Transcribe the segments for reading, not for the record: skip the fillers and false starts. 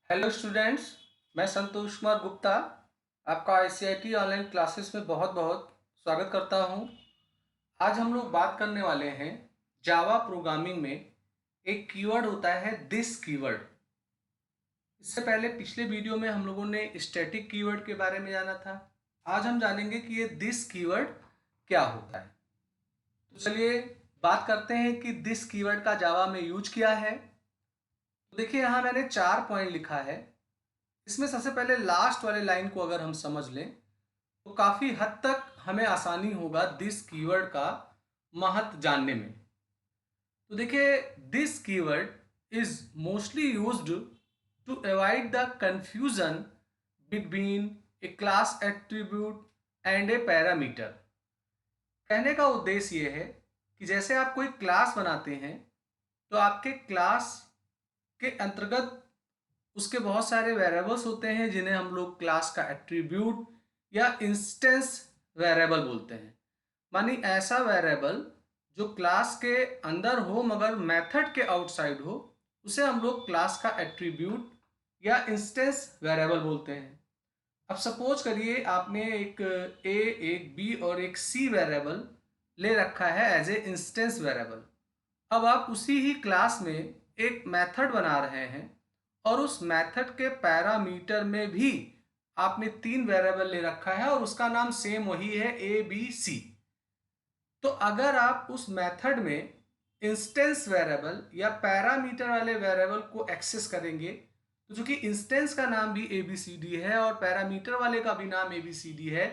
Hello students. मैं संतोष कुमार गुप्ता आपका ICIT online classes में बहुत बहुत स्वागत करता हूं। आज हम लोग बात करने वाले हैं जावा प्रोग्रामिंग में एक कीवर्ड होता है दिस कीवर्ड। इससे पहले पिछले वीडियो में हम लोगों ने स्टैटिक कीवर्ड के बारे में जाना था। आज हम जानेंगे कि ये दिस कीवर्ड क्या होता है। तो चलिए बात करते हैं कि दिस कीवर्ड का जावा में यूज किया है। तो देखिए यहाँ मैंने 4 पॉइंट लिखा है। इसमें सबसे पहले लास्ट वाले लाइन को अगर हम समझ लें तो काफ़ी हद तक हमें आसानी होगा दिस कीवर्ड का महत्व जानने में। तो देखिए this keyword is mostly used to avoid the confusion between a class attribute and a parameter. कहने का उद्देश्य ये है कि जैसे आप कोई क्लास बनाते हैं तो आपके क्लास के अंतर्गत उसके बहुत सारे वेरिएबल्स होते हैं जिन्हें हम लोग क्लास का एट्रीब्यूट या इंस्टेंस वेरिएबल बोलते हैं। मानी ऐसा वेरिएबल जो क्लास के अंदर हो मगर मेथड के आउटसाइड हो, उसे हम लोग क्लास का एट्रीब्यूट या इंस्टेंस वेरिएबल बोलते हैं। अब सपोज करिए आपने एक ए, एक बी और एक सी वेरिएबल ले रखा है एज ए इंस्टेंस वेरिएबल। अब आप उसी ही क्लास में एक मेथड बना रहे हैं और उस मेथड के पैरामीटर में भी आपने 3 वेरिएबल ले रखा है और उसका नाम सेम वही है ए बी सी। तो अगर आप उस मेथड में इंस्टेंस वेरिएबल या पैरामीटर वाले वेरिएबल को एक्सेस करेंगे तो चूंकि इंस्टेंस का नाम भी ए बी सी डी है और पैरामीटर वाले का भी नाम ए बी सी डी है,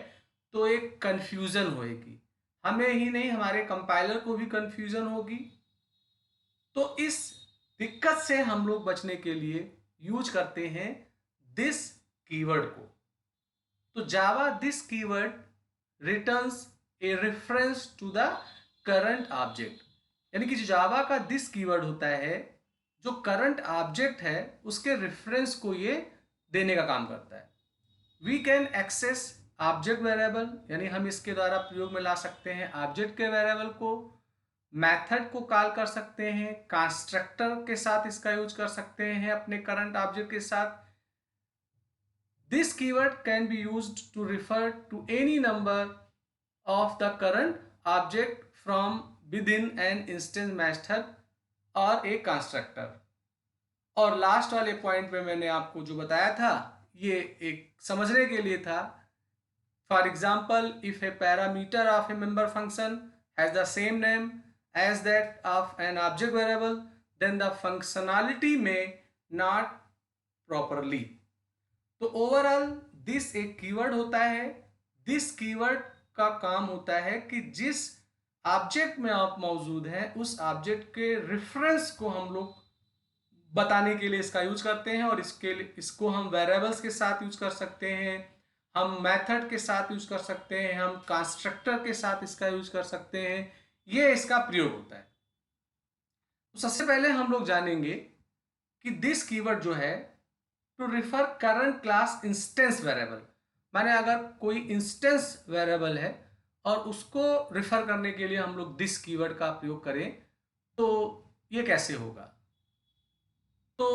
तो एक कंफ्यूजन होएगी। हमें ही नहीं, हमारे कंपाइलर को भी कंफ्यूजन होगी। तो इस दिक्कत से हम लोग बचने के लिए यूज करते हैं दिस कीवर्ड को। तो Java this keyword returns a reference to the current object. यानी कि जो जावा का दिस कीवर्ड होता है, जो करंट ऑब्जेक्ट है उसके रेफरेंस को ये देने का काम करता है। We can access object variable, यानी हम इसके द्वारा प्रयोग में ला सकते हैं ऑब्जेक्ट के वेरिएबल को, मेथड को कॉल कर सकते हैं, कंस्ट्रक्टर के साथ इसका यूज कर सकते हैं अपने करंट ऑब्जेक्ट के साथ। This keyword can be used to refer to any number of the current object from within an instance method और एक कंस्ट्रक्टर। और लास्ट वाले पॉइंट पे मैंने आपको जो बताया था ये एक समझने के लिए था। For example, if a parameter of a member function has the same name as that of an object variable then the functionality में नॉट प्रॉपरली। तो ओवरऑल दिस एक कीवर्ड होता है। दिस कीवर्ड का काम होता है कि जिस ऑब्जेक्ट में आप मौजूद हैं उस ऑब्जेक्ट के रेफरेंस को हम लोग बताने के लिए इसका यूज करते हैं। और इसको हम वेरिएबल्स के साथ यूज कर सकते हैं, हम मेथड के साथ यूज कर सकते हैं, हम कंस्ट्रक्टर के साथ इसका यूज कर सकते हैं। ये इसका प्रयोग होता है। तो सबसे पहले हम लोग जानेंगे कि दिस कीवर्ड जो है to refer current class instance variable. माने अगर कोई इंस्टेंस वेरिएबल है और उसको रिफर करने के लिए हम लोग दिस कीवर्ड का प्रयोग करें तो ये कैसे होगा। तो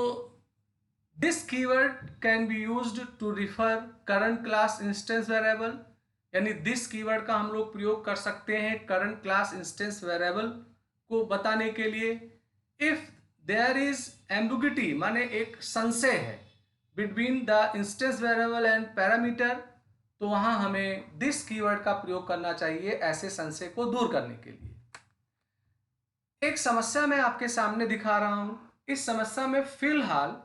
this keyword can be used to refer current class instance variable, यानी दिस कीवर्ड का हम लोग प्रयोग कर सकते हैं करंट क्लास इंस्टेंस वेरिएबल को बताने के लिए। इफ देयर इज एम्बिग्युइटी, माने एक संशय है between the instance variable and parameter, तो वहां हमें दिस कीवर्ड का प्रयोग करना चाहिए ऐसे संशय को दूर करने के लिए। एक समस्या मैं आपके सामने दिखा रहा हूं। इस समस्या में फिलहाल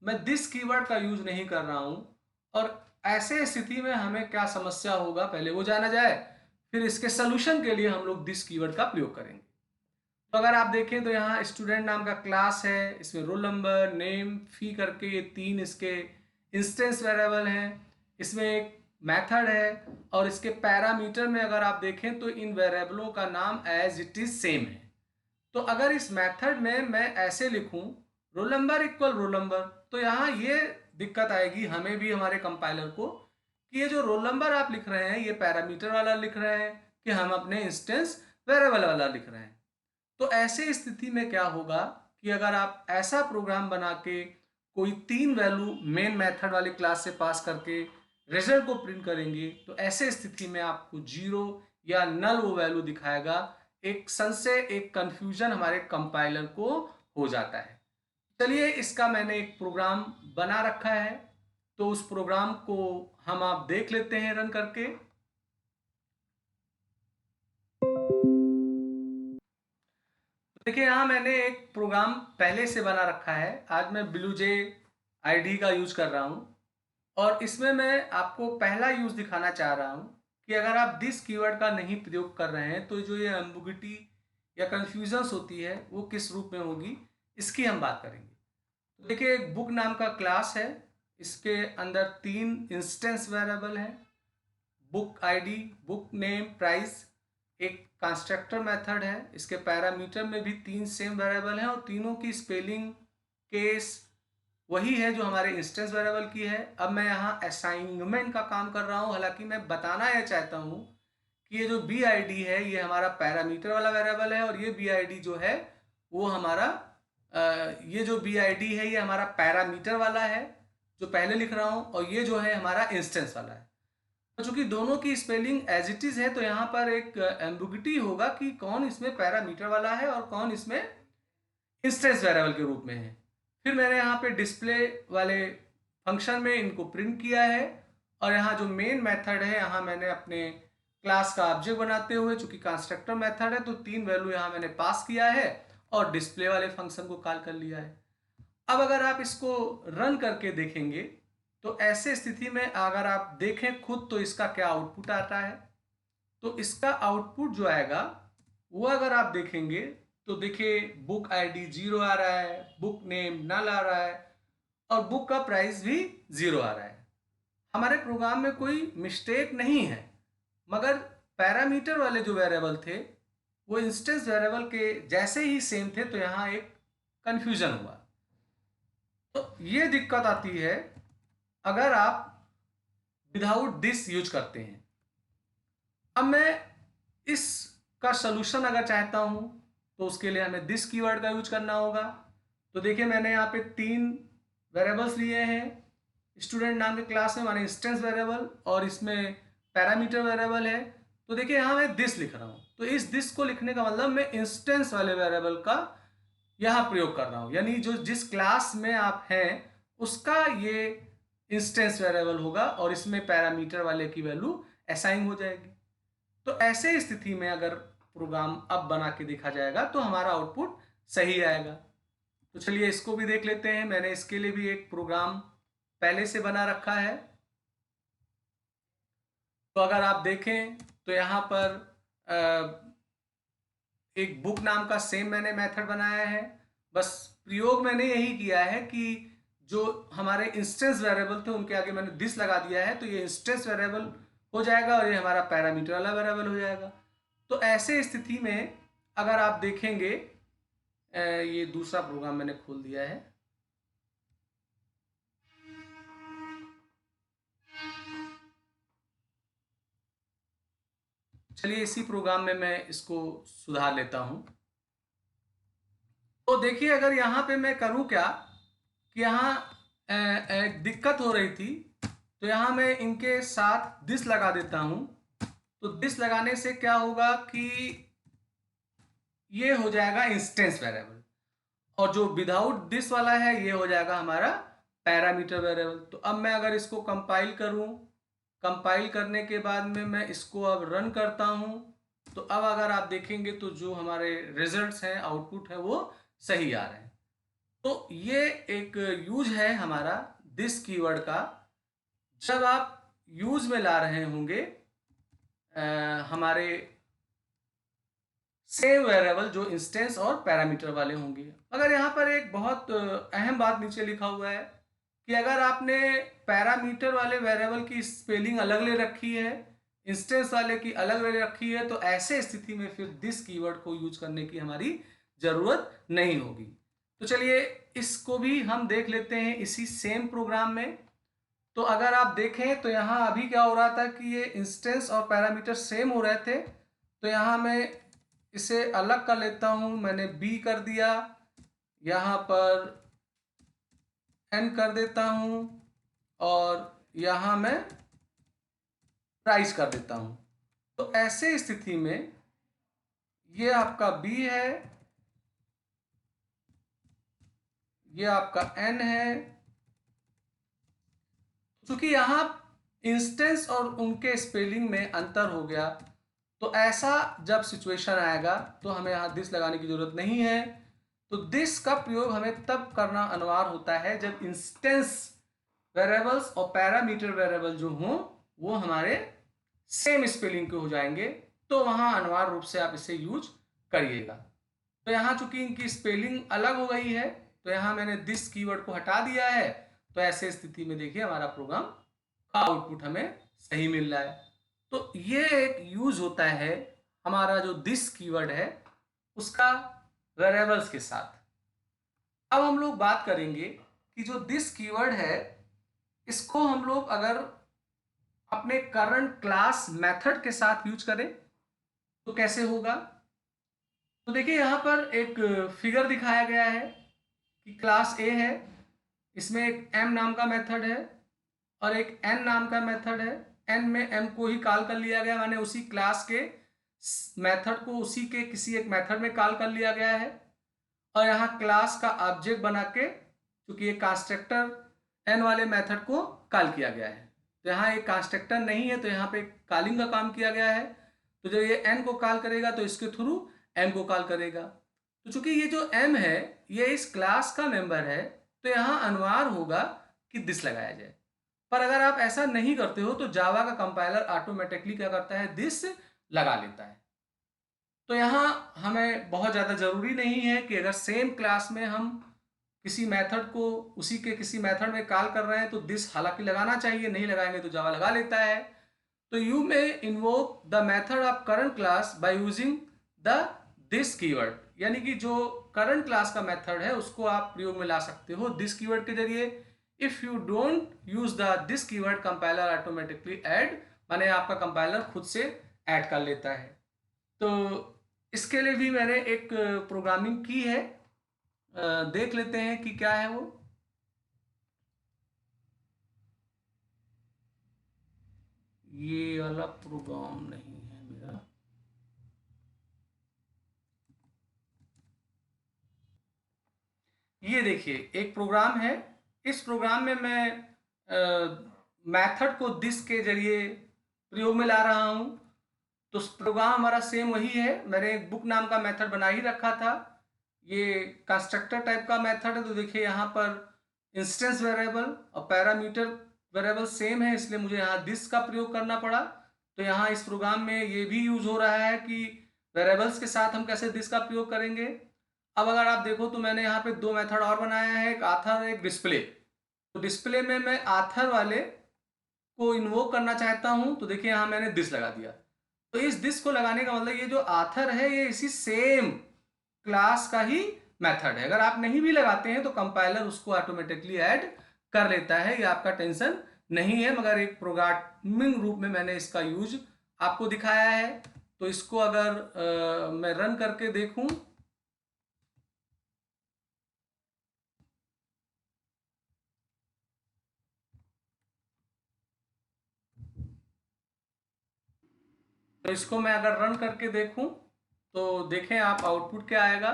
मैं दिस कीवर्ड का यूज नहीं कर रहा हूं और ऐसे स्थिति में हमें क्या समस्या होगा पहले वो जाना जाए, फिर इसके सोल्यूशन के लिए हम लोग दिस कीवर्ड का प्रयोग करेंगे। तो अगर आप देखें तो यहाँ स्टूडेंट नाम का क्लास है, इसमें रोल नंबर, नेम, फी करके ये 3 इसके इंस्टेंस वेरिएबल हैं। इसमें एक मेथड है और इसके पैरामीटर में अगर आप देखें तो इन वेरिएबलों का नाम एज इट इज सेम है। तो अगर इस मेथड में मैं ऐसे लिखूं roll number equal roll number, तो यहाँ ये दिक्कत आएगी हमें भी, हमारे कंपाइलर को, कि ये जो रोल नंबर आप लिख रहे हैं ये पैरामीटर वाला लिख रहे हैं कि हम अपने इंस्टेंस वेरिएबल वाला लिख रहे हैं। तो ऐसे स्थिति में क्या होगा कि अगर आप ऐसा प्रोग्राम बना के कोई 3 वैल्यू मेन मेथड वाले क्लास से पास करके रिजल्ट को प्रिंट करेंगे तो ऐसे स्थिति में आपको 0 या नल वो वैल्यू दिखाएगा। एक संशय, एक कंफ्यूजन हमारे कंपाइलर को हो जाता है। चलिए, इसका मैंने एक प्रोग्राम बना रखा है, तो उस प्रोग्राम को हम आप देख लेते हैं रन करके। देखिए, यहाँ मैंने एक प्रोग्राम पहले से बना रखा है। आज मैं ब्लूजे आईडी का यूज कर रहा हूँ और इसमें मैं आपको पहला यूज दिखाना चाह रहा हूँ कि अगर आप दिस कीवर्ड का नहीं प्रयोग कर रहे हैं तो जो ये एम्बिग्युइटी या कंफ्यूजन्स होती है वो किस रूप में होगी, इसकी हम बात करेंगे। तो देखिए, एक बुक नाम का क्लास है, इसके अंदर 3 इंस्टेंस वेरिएबल है, book ID, book name, price. एक कंस्ट्रक्टर मेथड है, इसके पैरामीटर में भी 3 सेम वेरिएबल हैं और तीनों की स्पेलिंग, केस वही है जो हमारे इंस्टेंस वेरिएबल की है। अब मैं यहाँ असाइनमेंट का काम कर रहा हूँ, हालांकि मैं बताना यह चाहता हूँ कि ये जो बी आई डी है ये हमारा पैरामीटर वाला वेरिएबल है और ये बी आई डी जो है वो हमारा ये जो बी आई डी है ये हमारा पैरामीटर वाला है जो पहले लिख रहा हूँ, और ये जो है हमारा इंस्टेंस वाला है। तो चूंकि दोनों की स्पेलिंग एज इट इज है तो यहाँ पर एक एम्बिग्युइटी होगा कि कौन इसमें पैरामीटर वाला है और कौन इसमें इंस्टेंस वेरिएबल के रूप में है। फिर मैंने यहाँ पे डिस्प्ले वाले फंक्शन में इनको प्रिंट किया है और यहाँ जो मेन मेथड है यहाँ मैंने अपने क्लास का ऑब्जेक्ट बनाते हुए, चूंकि कंस्ट्रक्टर मेथड है तो 3 वैल्यू यहाँ मैंने पास किया है और डिस्प्ले वाले फंक्शन को कॉल कर लिया है। अब अगर आप इसको रन करके देखेंगे तो ऐसे स्थिति में अगर आप देखें खुद तो इसका क्या आउटपुट आता है, तो इसका आउटपुट जो आएगा वो अगर आप देखेंगे तो देखिए बुक आईडी 0 आ रहा है, बुक नेम नल आ रहा है और बुक का प्राइस भी 0 आ रहा है। हमारे प्रोग्राम में कोई मिस्टेक नहीं है, मगर पैरामीटर वाले जो वेरिएबल थे वो इंस्टेंस वेरिएबल के जैसे ही सेम थे, तो यहाँ एक कंफ्यूजन हुआ। तो ये दिक्कत आती है अगर आप विदाउट दिस यूज करते हैं। अब मैं इसका सलूशन अगर चाहता हूं तो उसके लिए हमें दिस कीवर्ड का यूज करना होगा। तो देखिए, मैंने यहाँ पे 3 वेरिएबल्स लिए हैं स्टूडेंट नाम के क्लास में, माने इंस्टेंस वेरिएबल, और इसमें पैरामीटर वेरिएबल है। तो देखिए यहाँ मैं दिस लिख रहा हूँ, तो इस दिस को लिखने का मतलब मैं इंस्टेंस वाले वेरिएबल का यहाँ प्रयोग कर रहा हूँ, यानी जो जिस क्लास में आप हैं उसका ये इंस्टेंस वेरिएबल होगा और इसमें पैरामीटर वाले की वैल्यू असाइन हो जाएगी। तो ऐसे स्थिति में अगर प्रोग्राम अब बना के देखा जाएगा तो हमारा आउटपुट सही आएगा। तो चलिए इसको भी देख लेते हैं। मैंने इसके लिए भी एक प्रोग्राम पहले से बना रखा है। तो अगर आप देखें तो यहाँ पर एक बुक नाम का सेम मैंने मेथड बनाया है। बस प्रयोग मैंने यही किया है कि जो हमारे इंस्टेंस वेरिएबल थे उनके आगे मैंने दिस लगा दिया है, तो ये इंस्टेंस वेरिएबल हो जाएगा और ये हमारा पैरामीटर वाला वेरिएबल हो जाएगा। तो ऐसे स्थिति में अगर आप देखेंगे, ये दूसरा प्रोग्राम मैंने खोल दिया है। चलिए इसी प्रोग्राम में मैं इसको सुधार लेता हूं। तो देखिए, अगर यहाँ पे मैं करूँ क्या कि यहाँ एक दिक्कत हो रही थी, तो यहाँ मैं इनके साथ दिस लगा देता हूँ। तो दिस लगाने से क्या होगा कि ये हो जाएगा इंस्टेंस वेरिएबल, और जो विदाउट दिस वाला है ये हो जाएगा हमारा पैरामीटर वेरिएबल। तो अब मैं अगर इसको कंपाइल करूँ, कंपाइल करने के बाद में मैं इसको अब रन करता हूँ, तो अब अगर आप देखेंगे तो जो हमारे रिजल्ट्स हैं, आउटपुट है, वो सही आ रहे हैं। तो ये एक यूज है हमारा दिस कीवर्ड का, जब आप यूज में ला रहे होंगे हमारे सेम वेरिएबल जो इंस्टेंस और पैरामीटर वाले होंगे। अगर यहाँ पर एक बहुत अहम बात नीचे लिखा हुआ है कि अगर आपने पैरामीटर वाले वेरिएबल की स्पेलिंग अलग ले रखी है, इंस्टेंस वाले की अलग ले रखी है, तो ऐसे स्थिति में फिर दिस कीवर्ड को यूज करने की हमारी जरूरत नहीं होगी। तो चलिए इसको भी हम देख लेते हैं इसी सेम प्रोग्राम में। तो अगर आप देखें तो यहाँ अभी क्या हो रहा था कि ये इंस्टेंस और पैरामीटर सेम हो रहे थे, तो यहाँ मैं इसे अलग कर लेता हूँ। मैंने बी कर दिया, यहाँ पर n कर देता हूं और यहां मैं प्राइस कर देता हूं। तो ऐसे स्थिति में ये आपका b है, ये आपका n है। चूंकि यहाँ इंस्टेंस और उनके स्पेलिंग में अंतर हो गया, तो ऐसा जब सिचुएशन आएगा तो हमें यहाँ दिस लगाने की जरूरत नहीं है। तो दिस का प्रयोग हमें तब करना अनिवार्य होता है जब इंस्टेंस वेरिएबल्स और पैरामीटर वेरिएबल जो हों वो हमारे सेम स्पेलिंग के हो जाएंगे, तो वहाँ अनिवार्य रूप से आप इसे यूज करिएगा। तो यहाँ चूंकि इनकी स्पेलिंग अलग हो गई है, तो यहाँ मैंने दिस कीवर्ड को हटा दिया है। तो ऐसे स्थिति में देखिए हमारा प्रोग्राम का आउटपुट हमें सही मिल रहा है। तो ये एक यूज होता है हमारा जो दिस कीवर्ड है उसका वेरिएबल्स के साथ। अब हम लोग बात करेंगे कि जो दिस कीवर्ड है इसको हम लोग अगर अपने करंट क्लास मेथड के साथ यूज करें तो कैसे होगा। तो देखिए यहाँ पर एक फिगर दिखाया गया है कि क्लास ए है, इसमें एक m नाम का मेथड है और एक n नाम का मेथड है। n में m को ही कॉल कर लिया गया, माने उसी क्लास के मेथड को उसी के किसी एक मेथड में कॉल कर लिया गया है। और यहाँ क्लास का ऑब्जेक्ट बना के, चूंकि ये कंस्ट्रक्टर n वाले मेथड को कॉल किया गया है, तो यहाँ एक कंस्ट्रक्टर नहीं है तो यहाँ पे कॉलिंग का काम किया गया है। तो जब ये n को कॉल करेगा तो इसके थ्रू m को कॉल करेगा। तो चूंकि ये जो m है ये इस क्लास का मेंबर है, तो यहाँ अनिवार्य होगा कि दिस लगाया जाए। पर अगर आप ऐसा नहीं करते हो तो जावा का कंपाइलर ऑटोमेटिकली क्या करता है, दिस लगा लेता है। तो यहाँ हमें बहुत ज़्यादा ज़रूरी नहीं है कि अगर सेम क्लास में हम किसी मेथड को उसी के किसी मेथड में कॉल कर रहे हैं तो दिस हालांकि लगाना चाहिए, नहीं लगाएंगे तो जावा लगा लेता है। तो you may invoke the method of current class by using the this keyword, यानी कि जो करंट क्लास का मेथड है उसको आप प्रयोग में ला सकते हो दिस कीवर्ड के जरिए। If you don't use the this keyword compiler automatically add, माने आपका कंपाइलर खुद से ऐड कर लेता है। तो इसके लिए भी मैंने एक प्रोग्रामिंग की है, देख लेते हैं कि क्या है वो। ये वाला प्रोग्राम नहीं है मेरा, ये देखिए एक प्रोग्राम है। इस प्रोग्राम में मैं मेथड को दिस के जरिए प्रयोग में ला रहा हूं। तो प्रोग्राम हमारा सेम वही है, मैंने एक बुक नाम का मेथड बना ही रखा था। ये कंस्ट्रक्टर टाइप का मेथड है। तो देखिए यहाँ पर इंस्टेंस वेरिएबल और पैरामीटर वेरिएबल सेम है, इसलिए मुझे यहाँ दिस का प्रयोग करना पड़ा। तो यहाँ इस प्रोग्राम में ये भी यूज हो रहा है कि वेरिएबल्स के साथ हम कैसे दिस का प्रयोग करेंगे। अब अगर आप देखो तो मैंने यहाँ पे दो मेथड और बनाया है, एक आथर एक डिस्प्ले। तो डिस्प्ले में मैं आथर वाले को इन्वोक करना चाहता हूँ, तो देखिए यहाँ मैंने दिस लगा दिया। तो इस दिस को लगाने का मतलब ये जो आथर है ये इसी सेम क्लास का ही मेथड है। अगर आप नहीं भी लगाते हैं तो कंपाइलर उसको ऑटोमेटिकली ऐड कर लेता है, ये आपका टेंशन नहीं है। मगर एक प्रोग्रामिंग रूप में मैंने इसका यूज आपको दिखाया है। तो इसको अगर मैं रन करके देखूं तो इसको मैं अगर रन करके देखूं तो देखें आप आउटपुट क्या आएगा।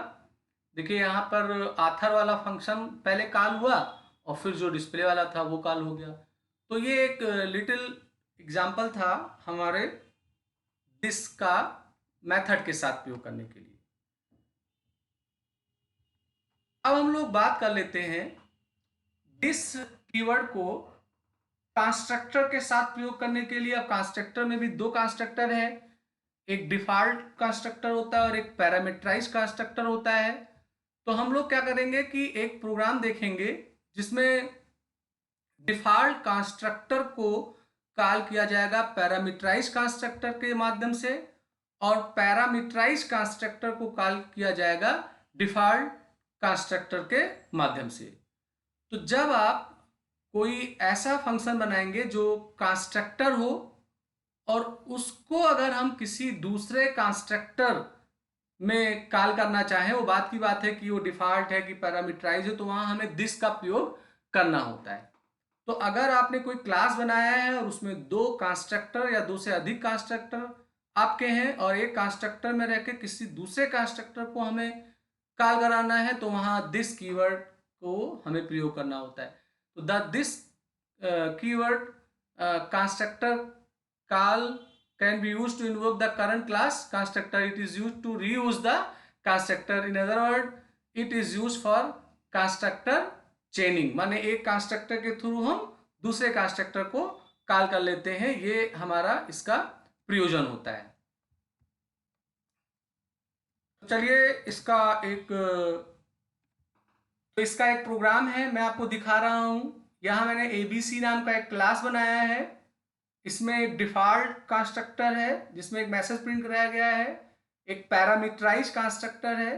देखिए यहाँ पर आथर वाला फंक्शन पहले कॉल हुआ और फिर जो डिस्प्ले वाला था वो कॉल हो गया। तो ये एक लिटिल एग्जाम्पल था हमारे दिस का मेथड के साथ प्रयोग करने के लिए। अब हम लोग बात कर लेते हैं दिस कीवर्ड को कंस्ट्रक्टर के साथ प्रयोग करने के लिए। अब कंस्ट्रक्टर में भी दो कंस्ट्रक्टर है, एक डिफॉल्ट कंस्ट्रक्टर होता है और एक पैरामीटराइज कंस्ट्रक्टर होता है। तो हम लोग क्या करेंगे कि एक प्रोग्राम देखेंगे जिसमें डिफॉल्ट कंस्ट्रक्टर को कॉल किया जाएगा पैरामीटराइज कंस्ट्रक्टर के माध्यम से और पैरामीटराइज कंस्ट्रक्टर को कॉल किया जाएगा डिफॉल्ट कंस्ट्रक्टर के माध्यम से। तो जब आप कोई ऐसा फंक्शन बनाएंगे जो कंस्ट्रक्टर हो और उसको अगर हम किसी दूसरे कंस्ट्रक्टर में कॉल करना चाहें, वो बात की बात है कि वो डिफॉल्ट है कि पैरामीटराइज है, तो वहां हमें दिस का प्रयोग करना होता है। तो अगर आपने कोई क्लास बनाया है और उसमें 2 कंस्ट्रक्टर या 2 से अधिक कंस्ट्रक्टर आपके हैं और एक कंस्ट्रक्टर में रह के किसी दूसरे कंस्ट्रक्टर को हमें कॉल कराना है, तो वहाँ दिस कीवर्ड को हमें प्रयोग करना होता है। तो the this keyword constructor call can be used to invoke the current class constructor. It is used to reuse the constructor. In other word, it is used for constructor chaining. माने एक constructor के through हम दूसरे constructor को call कर लेते हैं, ये हमारा इसका प्रयोजन होता है। चलिए इसका एक प्रोग्राम है, मैं आपको दिखा रहा हूं। यहां मैंने ABC नाम का एक क्लास बनाया है। इसमें एक डिफॉल्ट कंस्ट्रक्टर है जिसमें एक मैसेज प्रिंट कराया गया है, एक पैरामीटराइज कंस्ट्रक्टर है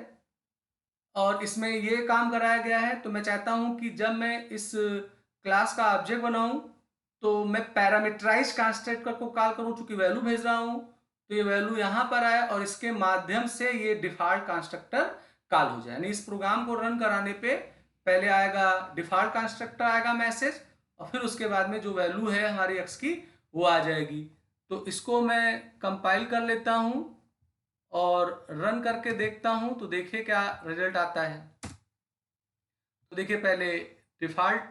और इसमें ये काम कराया गया है। तो मैं चाहता हूं कि जब मैं इस क्लास का ऑब्जेक्ट बनाऊं तो मैं पैरामीटराइज कंस्ट्रक्टर को कॉल करूं, चूंकि वैल्यू भेज रहा हूं तो ये वैल्यू यहां पर आए और इसके माध्यम से ये डिफॉल्ट कंस्ट्रक्टर कॉल हो जाए। यानी इस प्रोग्राम को रन कराने पे पहले आएगा डिफॉल्ट कंस्ट्रक्टर, आएगा मैसेज, और फिर उसके बाद में जो वैल्यू है हमारी एक्स की वो आ जाएगी। तो इसको मैं कंपाइल कर लेता हूं और रन करके देखता हूं, तो देखिए क्या रिजल्ट आता है। तो देखिए पहले डिफॉल्ट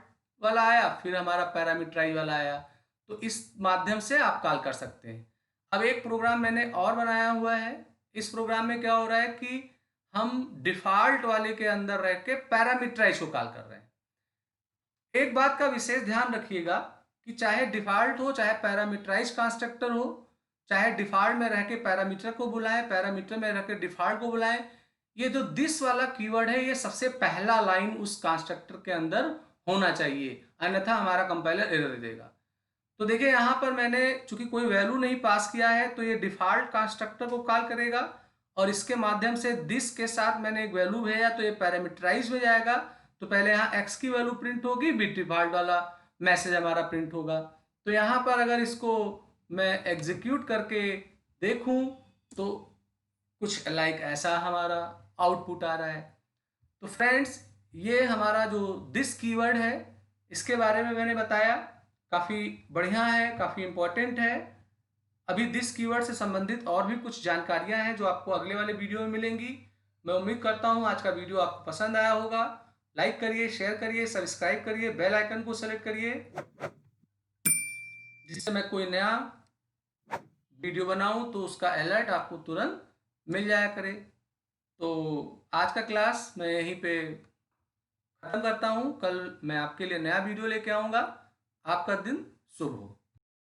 वाला आया, फिर हमारा पैरामीटराइज वाला आया। तो इस माध्यम से आप कॉल कर सकते हैं। अब एक प्रोग्राम मैंने और बनाया हुआ है। इस प्रोग्राम में क्या हो रहा है कि हम डिफॉल्ट वाले के अंदर रह के पैरामीटराइज को कॉल कर रहे हैं। एक बात का विशेष ध्यान रखिएगा कि चाहे डिफॉल्ट हो, चाहे पैरामीटराइज कंस्ट्रक्टर हो, चाहे डिफॉल्ट में रह के पैरामीटर को बुलाएं, पैरामीटर में रह के डिफॉल्ट को बुलाएं, ये जो दिस वाला कीवर्ड है ये सबसे पहला लाइन उस कंस्ट्रक्टर के अंदर होना चाहिए, अन्यथा हमारा कंपाइलर एरर देगा। तो देखिए यहाँ पर मैंने चूंकि कोई वैल्यू नहीं पास किया है तो ये डिफॉल्ट कंस्ट्रक्टर को कॉल करेगा और इसके माध्यम से दिस के साथ मैंने एक वैल्यू भेजा तो ये पैरामीटराइज में जाएगा। तो पहले यहाँ एक्स की वैल्यू प्रिंट होगी, बिट डिफॉल्ट वाला मैसेज हमारा प्रिंट होगा। तो यहाँ पर अगर इसको मैं एग्जीक्यूट करके देखूं तो कुछ लाइक ऐसा हमारा आउटपुट आ रहा है। तो फ्रेंड्स, ये हमारा जो दिस कीवर्ड है इसके बारे में मैंने बताया, काफ़ी बढ़िया है, काफ़ी इम्पोर्टेंट है। अभी दिस कीवर्ड से संबंधित और भी कुछ जानकारियां हैं जो आपको अगले वाले वीडियो में मिलेंगी। मैं उम्मीद करता हूं आज का वीडियो आपको पसंद आया होगा। लाइक करिए, शेयर करिए, सब्सक्राइब करिए, बेल आइकन को सेलेक्ट करिए जिससे मैं कोई नया वीडियो बनाऊं तो उसका अलर्ट आपको तुरंत मिल जाया करे। तो आज का क्लास मैं यहीं पे खत्म करता हूं। कल मैं आपके लिए नया वीडियो लेके आऊँगा। आपका दिन शुभ हो।